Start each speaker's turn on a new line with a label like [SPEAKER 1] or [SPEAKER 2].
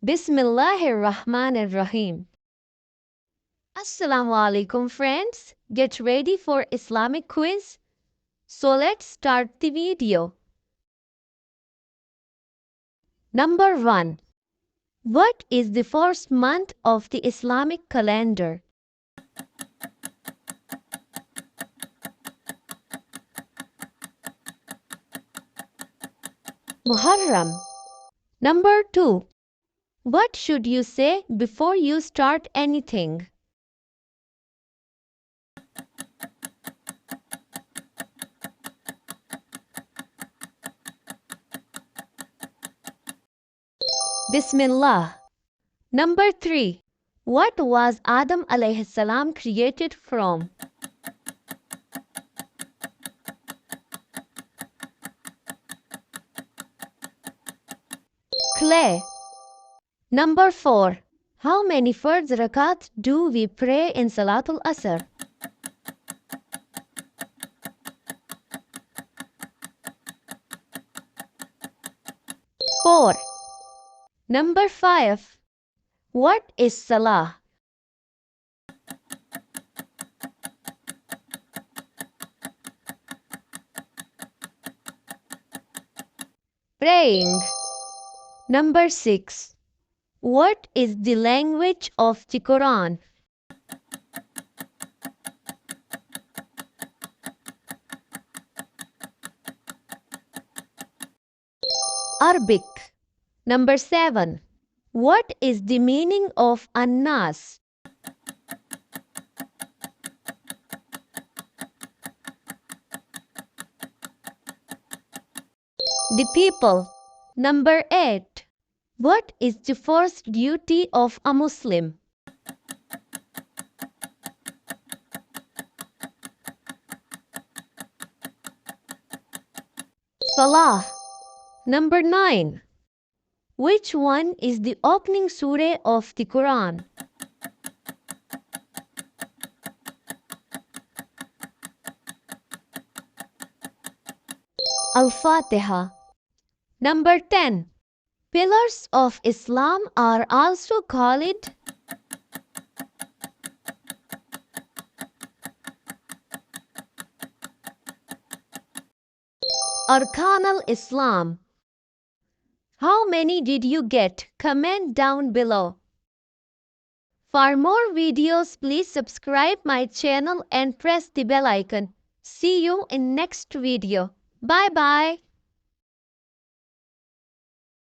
[SPEAKER 1] Bismillahirrahmanirrahim. Assalamu alaikum friends. Get ready for Islamic quiz. So let's start the video. Number 1. What is the first month of the Islamic calendar? Muharram. Number 2. What should you say before you start anything? Bismillah. Number 3. What was Adam alayhi salam created from? Clay. Number 4. How many farz rakat do we pray in Salatul Asr? 4. Number 5. What is Salah? Praying. Number 6. What is the language of the Quran? Arabic. Number 7. What is the meaning of An-Nas? The people. Number 8. What is the first duty of a Muslim? Salah. Number 9. Which one is the opening surah of the Quran? Al-Fatiha. Number 10. Pillars of Islam are also called Arkan al-Islam. How many did you get? Comment down below. For more videos, please subscribe my channel and press the bell icon. See you in next video. Bye bye.